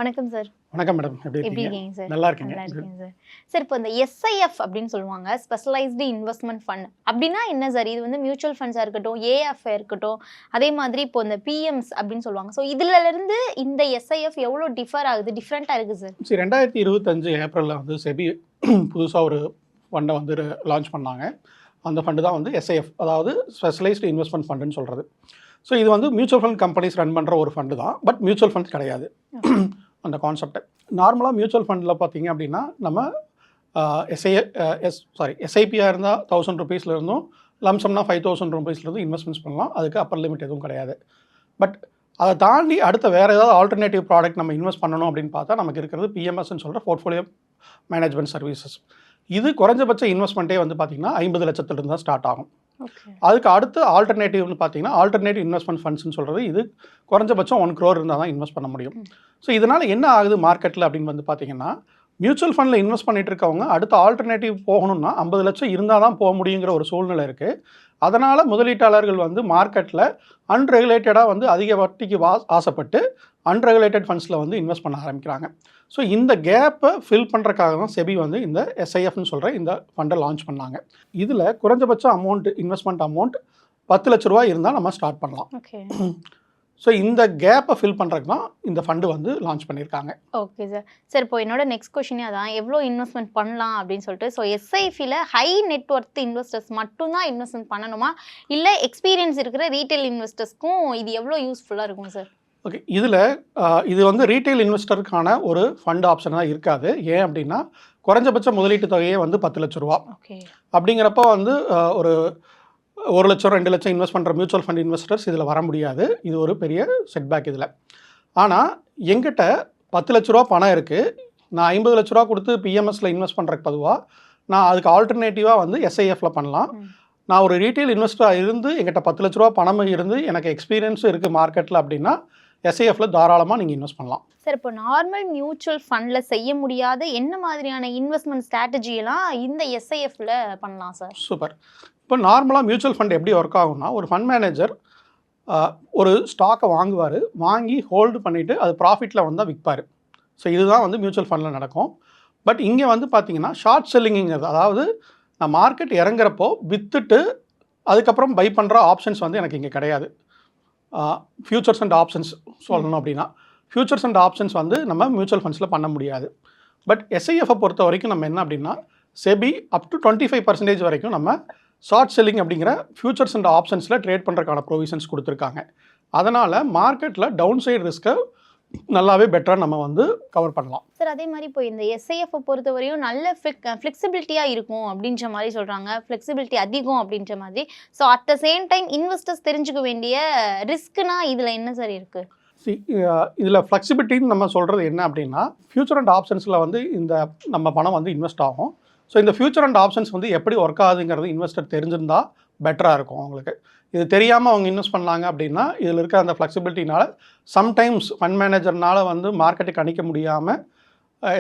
வணக்கம் சார். வணக்கம் மேடம். எப்படி எப்படி இருக்கீங்க? இருக்கீங்க சார்? நல்லா இருக்கீங்க. நல்லா இருக்கேன் சார். சார் இப்போ இந்த எஸ்ஐஎஃப் அப்படின்னு சொல்லுவாங்க, ஸ்பெஷலைஸ்டு இன்வெஸ்ட்மெண்ட் ஃபண்ட். அப்படின்னா என்ன சார்? இது வந்து மியூச்சுவல் ஃபண்ட்ஸா இருக்கட்டும், ஏஎஃப் இருக்கட்டும், அதே மாதிரி இப்போ இந்த பிஎம்ஸ் அப்படின்னு சொல்லுவாங்க. ஸோ இதுல இருந்து இந்த எஸ்ஐஎஃப் எவ்வளோ டிஃபர் ஆகுது, டிஃப்ரெண்டா இருக்கு சார்? சரி, 2025 ஏப்ரலில் வந்து செபி புதுசாக ஒரு ஃபண்டை வந்து லான்ச் பண்ணாங்க. அந்த ஃபண்டு தான் வந்து எஸ்ஐஎஃப், அதாவது ஸ்பெஷலைஸ்டு இன்வெஸ்ட்மெண்ட் ஃபண்டுன்னு சொல்கிறது. ஸோ இது வந்து மியூச்சுவல் ஃபண்ட் கம்பெனிஸ் ரன் பண்ணுற ஒரு ஃபண்டு தான், பட் மியூச்சுவல் ஃபண்ட் கிடையாது. அந்த கான்செப்டை நார்மலாக மியூச்சுவல் ஃபண்டில் பார்த்தீங்க அப்படின்னா நம்ம எஸ்ஐபியாக இருந்தால் 1000 ருபீஸ்லேருந்தும் லம்சம்னா 5000 ருபீஸ்லேருந்து இன்வெஸ்ட்மெண்ட்ஸ் பண்ணலாம். அதுக்கு அப்பர் லிமிட் எதுவும் கிடையாது. பட் அதை தாண்டி அடுத்த வேறு ஏதாவது ஆல்டர்னேட்டிவ் ப்ராடக்ட் நம்ம இன்வெஸ்ட் பண்ணணும் அப்படின்னு பார்த்தா நமக்கு இருக்கிறது பிஎம்எஸ்ன்னு சொல்கிற போர்ட்ஃபோலியோ மேனேஜ்மெண்ட் சர்வீசஸ். இது குறைஞ்சபட்ச இன்வெஸ்ட்மெண்ட்டே வந்து பார்த்திங்கன்னா 50 லட்சத்துலேருந்து தான் ஸ்டார்ட் ஆகும். அதுக்கு அடுத்து ஆல்டர்னேட்டிவ்னு பார்த்தீங்கன்னா ஆல்டர்னேட்டிவ் இன்வெஸ்ட்மெண்ட் ஃபண்ட்ஸ்னு சொல்கிறது, இது குறைஞ்சபட்சம் 1 crore இருந்தால் தான் இன்வெஸ்ட் பண்ண முடியும். ஸோ இதனால் என்ன ஆகுது மார்க்கெட்டில் அப்படின்னு வந்து பார்த்தீங்கன்னா, மியூச்சுவல் ஃபண்டில் இன்வெஸ்ட் பண்ணிட்டு இருக்கவங்க அடுத்த ஆல்டர்னேட்டிவ் போகணும்னா 50 லட்சம் இருந்தால் தான் போக முடியுங்கிற ஒரு சூழ்நிலை இருக்குது. அதனால் முதலீட்டாளர்கள் வந்து மார்க்கெட்டில் அன்ரெகுலேட்டடாக வந்து அதிக வட்டிக்கு ஆசைப்பட்டு அன்ரெகுலேட்டட் ஃபண்ட்ஸில் வந்து இன்வெஸ்ட் பண்ண ஆரம்பிக்கிறாங்க. ஸோ இந்த கேப்பை ஃபில் பண்ணுறக்காக தான் செபி வந்து இந்த எஸ்ஐஎஃப்னு சொல்கிற இந்த ஃபண்டை லான்ச் பண்ணாங்க. இதில் குறைஞ்சபட்ச இன்வெஸ்ட்மெண்ட் அமௌண்ட் 10 லட்ச ரூபா இருந்தால் நம்ம ஸ்டார்ட் பண்ணலாம். ஸோ இந்த கேப்பை ஃபில் பண்ணுறதுக்கு தான் இந்த ஃபண்டு வந்து லான்ச் பண்ணியிருக்காங்க. Okay sir. சார் இப்போ என்னோட நெக்ஸ்ட் கொஷினே அதான், எவ்வளோ இன்வெஸ்ட்மெண்ட் பண்ணலாம் அப்படின்னு சொல்லிட்டு. ஸோ எஸ்ஐபியில் ஹை நெட்ஒர்த் இன்வெஸ்டர்ஸ் மட்டும்தான் இன்வெஸ்ட்மெண்ட் பண்ணணுமா, இல்லை எக்ஸ்பீரியன்ஸ் இருக்கிற ரீட்டைல் இன்வெஸ்டர்ஸ்க்கும் இது எவ்வளோ யூஸ்ஃபுல்லாக இருக்கும் சார்? ஓகே, இது வந்து ரீட்டைல் இன்வெஸ்டருக்கான ஒரு ஃபண்ட் ஆப்ஷனாக இருக்காது. ஏன் அப்படின்னா குறைஞ்சபட்ச முதலீட்டு தொகையே வந்து 10 லட்ச ரூபா. அப்படிங்கிறப்ப வந்து ஒரு 1 லட்சம் 2 லட்சம் இன்வெஸ்ட் பண்ணுற மியூச்சுவல் ஃபண்ட் இன்வெஸ்டர்ஸ் இதில் வர முடியாது. இது ஒரு பெரிய செட்பேக் இதில். ஆனால் எங்கிட்ட 10 லட்ச ரூபா பணம் இருக்குது, நான் 50 லட்ச ரூபா கொடுத்து பிஎம்எஸில் இன்வெஸ்ட் பண்ணுறதுக்கு பொதுவாக நான் அதுக்கு ஆல்டர்னேட்டிவாக வந்து எஸ்ஐஎஃப்பில் பண்ணலாம். நான் ஒரு ரீட்டைல் இன்வெஸ்டராக இருந்து எங்கிட்ட 10 லட்ச ரூபா பணம் இருந்து எனக்கு எக்ஸ்பீரியன்ஸும் இருக்குது மார்க்கெட்டில் அப்படின்னா எஸ்ஐஎஃப்பில் தாராளமாக நீங்கள் இன்வெஸ்ட் பண்ணலாம். சார், இப்போ நார்மல் மியூச்சுவல் ஃபண்டில் செய்ய முடியாத என்ன மாதிரியான இன்வெஸ்ட்மெண்ட் ஸ்ட்ராட்டஜியெல்லாம் இந்த எஸ்ஐஎஃப்பில் பண்ணலாம் சார்? சூப்பர். இப்போ நார்மலாக மியூச்சுவல் ஃபண்ட் எப்படி ஒர்க் ஆகும்னா, ஒரு ஃபண்ட் மேனேஜர் ஒரு ஸ்டாக்கை வாங்குவார், வாங்கி ஹோல்டு பண்ணிவிட்டு அது ப்ராஃபிட்டில் வந்தால் விற்பார். ஸோ இதுதான் வந்து மியூச்சுவல் ஃபண்டில் நடக்கும். பட் இங்கே வந்து பார்த்தீங்கன்னா ஷார்ட் செல்லிங்கிறது, அதாவது நான் மார்க்கெட் இறங்குறப்போ விற்றுட்டு அதுக்கப்புறம் பை பண்ணுற ஆப்ஷன்ஸ் வந்து எனக்கு இங்கே கிடையாது. ஃபியூச்சர்ஸ் அண்ட் ஆப்ஷன்ஸ் சொல்லணும் அப்படின்னா ஃபியூச்சர்ஸ் அண்ட் ஆப்ஷன்ஸ் வந்து நம்ம மியூச்சுவல் ஃபண்ட்ஸில் பண்ண முடியாது. பட் எஸ்ஐஎஃப்பை பொறுத்த வரைக்கும் நம்ம என்ன அப்படின்னா, செபி அப் டு 25% வரைக்கும் நம்ம ஷார்ட் செல்லிங் அப்படிங்கிற ஃபியூச்சர்ஸ் அண்ட் ஆப்ஷன்ஸில் ட்ரேட் பண்ணுறதுக்கான ப்ரொவிஷன்ஸ் கொடுத்துருக்காங்க. அதனால் மார்க்கெட்டில் டவுன் சைடு ரிஸ்க்கை நல்லாவே பெட்டராக நம்ம வந்து கவர் பண்ணலாம். சார், அதே மாதிரி இப்போ இந்த எஸ்ஐஎஃப்பை பொறுத்தவரையும் நல்ல ஃப்ளெக்சிபிலிட்டியாக இருக்கும் அப்படின்ற மாதிரி சொல்கிறாங்க, ஃப்ளெக்சிபிலிட்டி அதிகம் அப்படின்ற மாதிரி. So at the same time investors தெரிஞ்சுக்க வேண்டிய ரிஸ்க்குனா இதில் என்ன சார் இருக்குது? இதில் ஃப்ளெக்சிபிலிட்டின்னு நம்ம சொல்கிறது என்ன அப்படின்னா, ஃபியூச்சர் அண்ட் ஆப்ஷன்ஸில் வந்து இந்த நம்ம பணம் வந்து இன்வெஸ்ட் ஆகும். ஸோ இந்த ஃபியூச்சர் அண்ட் ஆப்ஷன்ஸ் வந்து எப்படி ஒர்க் ஆகுதுங்கிறது இன்வெஸ்டர் தெரிஞ்சிருந்தால் பெட்டராக இருக்கும் அவங்களுக்கு. இது தெரியாமல் அவங்க இன்வெஸ்ட் பண்ணாங்க அப்படின்னா இதில் இருக்க அந்த ஃப்ளெக்சிபிலிட்டினால் சம்டைம்ஸ் ஃபண்ட் மேனேஜர்னால் வந்து மார்க்கெட்டுக்கு கணிக்க முடியாமல்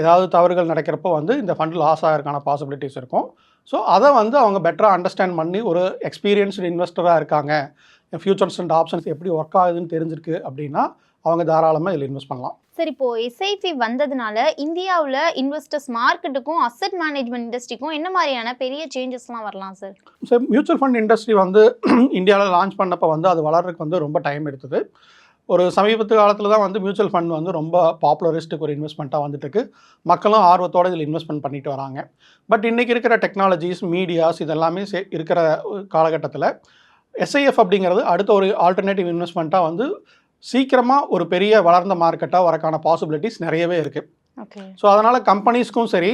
ஏதாவது தவறுகள் நடக்கிறப்போ வந்து இந்த ஃபண்ட் லாஸ் ஆகிறதுக்கான பாசிபிலிட்டிஸ் இருக்கும். ஸோ அதை வந்து அவங்க பெட்டராக அண்டர்ஸ்டாண்ட் பண்ணி ஒரு எக்ஸ்பீரியன்ஸ்டு இன்வெஸ்டராக இருக்காங்க, ஃபியூச்சர்ஸ் அண்ட் ஆப்ஷன்ஸ் எப்படி ஒர்க் ஆகுதுன்னு தெரிஞ்சிருக்கு அப்படின்னா அவங்க தாராளமாக இதில் இன்வெஸ்ட் பண்ணலாம். சார், இப்போது எஸ்ஐபி வந்ததுனால இந்தியாவில் இன்வெஸ்டர்ஸ் மார்க்கெட்டுக்கும் அசட் மேனேஜ்மெண்ட் இண்டஸ்ட்ரிக்கும் என்ன மாதிரியான பெரிய சேஞ்சஸ்லாம் வரலாம் sir? Sir, mutual fund industry வந்து இந்தியாவில் லான்ச் பண்ணப்போ வந்து அது வளர்றதுக்கு வந்து ரொம்ப டைம் எடுத்தது. ஒரு சமீபத்து காலத்தில் தான் வந்து மியூச்சுவல் ஃபண்ட் வந்து ரொம்ப பாப்புலரிஸ்ட்டுக்கு ஒரு இன்வெஸ்ட்மெண்ட்டாக வந்துட்டுருக்கு. மக்களும் ஆர்வத்தோடு இதில் இன்வெஸ்ட்மெண்ட் பண்ணிட்டு வராங்க. பட் இன்றைக்கி இருக்கிற டெக்னாலஜிஸ், மீடியாஸ் இதெல்லாமே இருக்கிற காலகட்டத்தில் எஸ்ஐஎஃப் அப்படிங்கிறது அடுத்த ஒரு ஆல்டர்னேட்டிவ் இன்வெஸ்ட்மெண்ட்டாக வந்து சீக்கிரமாக ஒரு பெரிய வளர்ந்த மார்க்கெட்டாக வரக்கான பாசிபிலிட்டிஸ் நிறையவே இருக்குது. ஸோ அதனால் கம்பெனிஸ்க்கும் சரி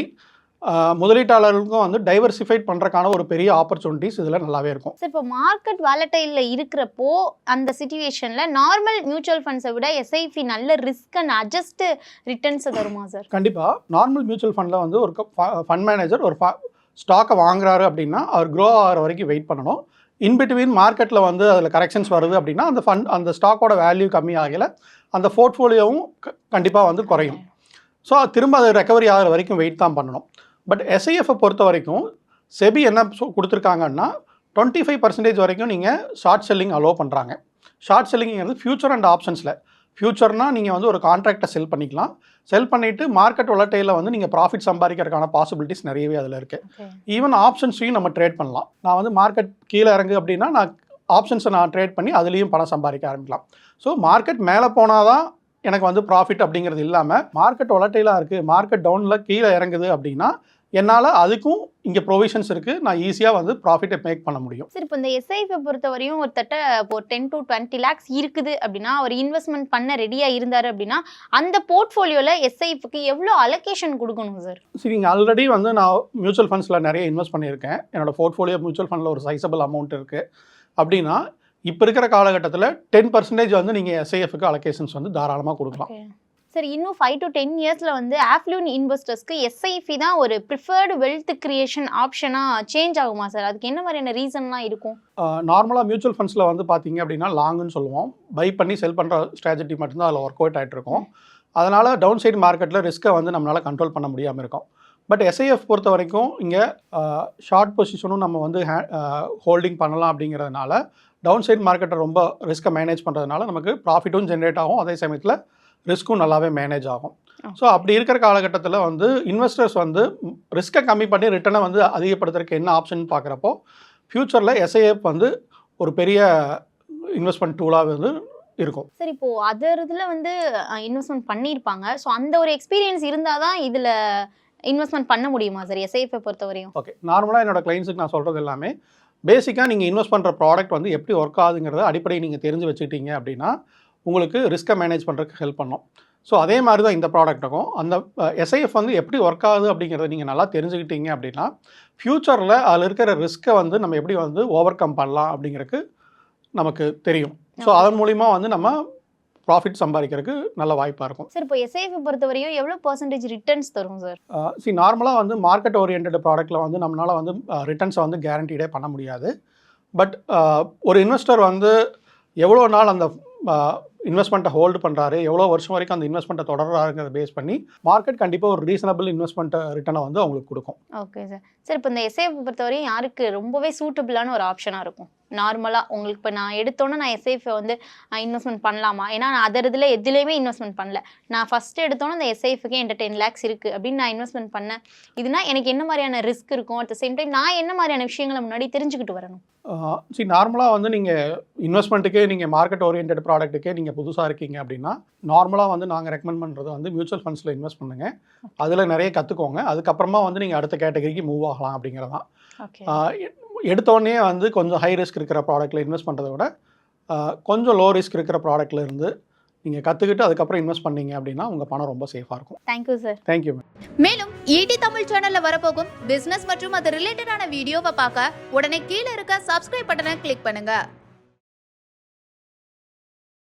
முதலீட்டாளர்களுக்கும் வந்து டைவர்சிஃபைட் பண்ணுறக்கான ஒரு பெரிய ஆப்பர்ச்சுனிட்டிஸ் இதில் நல்லாவே இருக்கும். சார், இப்போ மார்க்கெட் வாலட்டைலில் இருக்கிறப்போ அந்த சிச்சுவேஷனில் நார்மல் மியூச்சுவல் ஃபண்ட்ஸை விட எஸ்ஐபி நல்ல ரிஸ்க் அண்ட் அட்ஜஸ்ட் ரிட்டர்ன்ஸை தருமா சார்? கண்டிப்பாக. நார்மல் மியூச்சுவல் ஃபண்டில் வந்து ஒரு ஃபண்ட் மேனேஜர் ஒரு ஸ்டாக்கை வாங்குறாரு அப்படின்னா அவர் க்ரோ ஆகிற வரைக்கும் வெயிட் பண்ணணும். இன்பிட்வீன் மார்க்கெட்டில் வந்து அதில் கரெக்ஷன்ஸ் வருது அப்படின்னா அந்த ஸ்டாக்கோட வேல்யூ கம்மி ஆகலை, அந்த போர்ட்ஃபோலியோவும் கண்டிப்பாக வந்து குறையும். ஸோ திரும்ப அது ரெக்கவரி ஆகிற வரைக்கும் வெயிட் தான் பண்ணணும். பட் எஸ்ஐஎஃப்பை பொறுத்த வரைக்கும் செபி என்ன கொடுத்துருக்காங்கன்னா 25% வரைக்கும் நீங்கள் ஷார்ட் செல்லிங் அலோவ் பண்ணுறாங்க. ஷார்ட் செல்லிங்கிறது ஃபியூச்சர் அண்ட் ஆப்ஷன்ஸில் ஃபியூச்சர்னால் நீங்கள் வந்து ஒரு கான்ட்ராக்டை செல் பண்ணிக்கலாம். செல் பண்ணிவிட்டு மார்க்கெட் ஒலட்டையில் வந்து நீங்கள் ப்ராஃபிட் சம்பாதிக்கிறதுக்கான பாசிபிலிட்டிஸ் நிறையவே அதில் இருக்குது. ஈவன் ஆப்ஷன்ஸையும் நம்ம ட்ரேட் பண்ணலாம். நான் வந்து மார்க்கெட் கீழே இறங்கு அப்படின்னா நான் ஆப்ஷன்ஸை நான் ட்ரேட் பண்ணி அதுலேயும் பணம் சம்பாதிக்க ஆரம்பிக்கலாம். ஸோ மார்க்கெட் மேலே போனால் தான் எனக்கு வந்து ப்ராஃபிட் அப்படிங்கிறது இல்லாமல் மார்க்கெட் ஒலட்டைலாக இருக்குது, மார்க்கெட் டவுனில் கீழே இறங்குது அப்படின்னா என்னால் அதுக்கும் இங்கே ப்ரொவிஷன்ஸ் இருக்குது, நான் ஈஸியாக வந்து ப்ராஃபிட்டை மேக் பண்ண முடியும். சரி, இப்போ இந்த எஸ்ஐஎஃப்பை பொறுத்த வரையும் ஒருத்தட்ட இப்போ 10 to 20 lakhs இருக்குது அப்படின்னா அவர் இன்வெஸ்ட்மெண்ட் பண்ண ரெடியாக இருந்தார் அப்படின்னா அந்த போர்ட்ஃபோலியோவில் எஸ்ஐஎஃப்க்கு எவ்வளோ அலோகேஷன் கொடுக்கணும் சார்? சரி, நீங்கள் ஆல்ரெடி வந்து நான் மியூச்சுவல் ஃபண்ட்ஸில் நிறைய இன்வெஸ்ட் பண்ணியிருக்கேன். என்னோடய போர்ட்ஃபோலியோ மியூச்சுவல் ஃபண்டில் ஒரு சைஸபிள் அமௌண்ட் இருக்குது அப்படின்னா இப்போ இருக்கிற காலகட்டத்தில் 10% வந்து நீங்கள் எஸ்ஐஎஃப்க்கு அலோகேஷன்ஸ் வந்து தாராளமாக கொடுக்கலாம். சரி, இன்னும் 5 to 10 இயர்ஸில் வந்து ஆஃப்லூன் இன்வெஸ்டர்ஸ்க்கு எஸ்ஐபி தான் ஒரு ப்ரிஃபர்டு வெல்த் கிரியேஷன் ஆப்ஷனாக சேஞ்ச் ஆகுமா சார்? அதுக்கு என்ன மாதிரியான ரீசன்லாம் இருக்கும்? நார்மலாக மியூச்சுவல் ஃபண்ட்ஸில் வந்து பார்த்தீங்க அப்படின்னா லாங்குன்னு சொல்லுவோம், பை பண்ணி செல் பண்ணுற ஸ்ட்ராட்டஜி மட்டும்தான் அதில் ஒர்க் அவுட் ஆகிட்டு இருக்கும். அதனால் டவுன் சைடு மார்க்கெட்டில் ரிஸ்க்கை வந்து நம்மளால் கண்ட்ரோல் பண்ண முடியாமல் இருக்கும். பட் எஸ்ஐஎஃப் பொறுத்த வரைக்கும் இங்கே ஷார்ட் பொசிஷனும் நம்ம வந்து ஹோல்டிங் பண்ணலாம் அப்படிங்கிறதுனால டவுன் சைடு மார்க்கெட்டை ரொம்ப ரிஸ்க்கை மேனேஜ் பண்ணுறதுனால நமக்கு ப்ராஃபிட்டும் ஜென்ரேட் ஆகும், அதே சமயத்தில் ரிஸ்க்கும் நல்லாவே மேனேஜ் ஆகும். ஸோ அப்படி இருக்கிற காலகட்டத்தில் வந்து இன்வெஸ்டர்ஸ் வந்து ரிஸ்க்கை கம்மி பண்ணி ரிட்டர்னை வந்து அதிகப்படுத்துறதுக்கு என்ன ஆப்ஷன் பார்க்குறப்போ ஃப்யூச்சரில் எஸ்ஐஎஃப் வந்து ஒரு பெரிய இன்வெஸ்ட்மெண்ட் டூலாக வந்து இருக்கும். சரி, இப்போது அதர் இதில் வந்து இன்வெஸ்ட்மெண்ட் பண்ணியிருப்பாங்க. ஸோ அந்த ஒரு எக்ஸ்பீரியன்ஸ் இருந்தால் தான் இதில் இன்வெஸ்ட்மெண்ட் பண்ண முடியுமா சார் எஸ்ஐஎஃப்பை பொறுத்த வரையும்? ஓகே, நார்மலாக என்னோட கிளைண்ட்ஸுக்கு நான் சொல்கிறது எல்லாமே பேசிக்காக நீங்கள் இன்வெஸ்ட் பண்ணுற ப்ராடக்ட் வந்து எப்படி ஒர்க் ஆகுதுங்கிறத அடிப்படையை நீங்கள் தெரிஞ்சு வச்சுக்கிட்டீங்க அப்படின்னா உங்களுக்கு ரிஸ்க்கை மேனேஜ் பண்ணுறதுக்கு ஹெல்ப் பண்ணும். ஸோ அதே மாதிரி தான் இந்த ப்ராடக்ட்டுக்கும் அந்த எஸ்ஐஎஃப் வந்து எப்படி ஒர்க் ஆகுது அப்படிங்கிறத நீங்கள் நல்லா தெரிஞ்சுக்கிட்டீங்க அப்படின்னா ஃப்யூச்சரில் அதில் இருக்கிற ரிஸ்க்கை வந்து நம்ம எப்படி வந்து ஓவர் கம் பண்ணலாம் அப்படிங்கிறதுக்கு நமக்கு தெரியும். ஸோ அதன் மூலிமா வந்து நம்ம ப்ராஃபிட் சம்பாதிக்கிறதுக்கு நல்ல வாய்ப்பாக இருக்கும். சார், இப்போ எஸ்ஐஎஃப் பொறுத்தவரையும் எவ்வளோ பர்சன்டேஜ் ரிட்டர்ன்ஸ் தரும் சார்? நார்மலாக வந்து மார்க்கெட் ஓரியன்ட் ப்ராடக்ட்டில் வந்து நம்மளால் வந்து ரிட்டர்ன்ஸை வந்து கேரண்டீடே பண்ண முடியாது. பட் ஒரு இன்வெஸ்டர் வந்து எவ்வளோ நாள் அந்த இன்வெஸ்ட்மெண்ட்டை ஹோல்டு பண்ணுறாரு, எவ்வளோ வருஷம் வரைக்கும் அந்த இன்வெஸ்ட்மெண்ட்டை தொடர்றாருங்கிறத பேஸ் பண்ணி மார்க்கெட் கண்டிப்பாக ஒரு ரீசனபிள் இன்வெஸ்ட்மெண்ட் ரிட்டர்னை வந்து அவங்களுக்கு கொடுக்கும். Okay sir. சார், இப்போ இந்த எஸ்ஐஎஃப் பொறுத்தவரையும் யாருக்கு ரொம்பவே சூட்டபிளான ஒரு ஆப்ஷனாக இருக்கும்? நார்மலாக உங்களுக்கு இப்போ நான் எடுத்தோன்னே நான் எஸ்ஐஎஃப்பை வந்து இன்வெஸ்ட்மெண்ட் பண்ணலாமா? ஏன்னா நான் அதர் இதில் எதுலேயுமே இன்வெஸ்ட்மெண்ட் பண்ணல. நான் ஃபஸ்ட்டு எடுத்தோன்னே அந்த எஸ்ஐஎஃப்க்கு என்கிட்ட 10 lakhs இருக்குது அப்படின்னு நான் இன்வெஸ்ட்மெண்ட் பண்ணேன். இதுனா எனக்கு என்ன மாதிரியான ரிஸ்க் இருக்கும்? அட் த சேம் டைம் நான் என்ன மாதிரியான விஷயங்களை முன்னாடி தெரிஞ்சுக்கிட்டு வரணும்? நார்மலாக வந்து நீங்கள் இன்வெஸ்ட்மெண்ட்டுக்கே நீங்கள் மார்க்கெட் ஓரியன்ட் ப்ராடக்ட்டுக்கே நீங்கள் புதுசாக இருக்கீங்க அப்படின்னா நார்மலாக வந்து நாங்கள் ரெக்கமெண்ட் பண்ணுறது வந்து மியூச்சுவல் ஃபண்ட்ஸில் இன்வெஸ்ட் பண்ணுங்கள், அதில் நிறைய கற்றுக்கோங்க, அதுக்கப்புறமா வந்து நீங்கள் அடுத்த கேட்டகரிக்கு மூவ் ஆகலாம் அப்படிங்கிறது தான். எடுத்தோடனே வந்து கொஞ்சம் ஹை ரிஸ்க் இருக்கிற ப்ராடக்ட்டில் இன்வெஸ்ட் பண்ணுறதை விட கொஞ்சம் லோ ரிஸ்க் இருக்கிற ப்ராடக்ட்டில் இருந்து நீங்கள் கற்றுக்கிட்டு அதுக்கப்புறம் இன்வெஸ்ட் பண்ணீங்க அப்படின்னா உங்கள் பணம் ரொம்ப சேஃபாக இருக்கும். Thank you sir. Thank you ma'am. மேலும் ஈடி தமிழ் சேனல்ல வரப்போகும் பிசினஸ் மற்றும் அது ரிலேட்டடான வீடியோவை பார்க்க உடனே கீழே இருக்க சப்ஸ்கிரைப் பட்டனை கிளிக் பண்ணுங்க.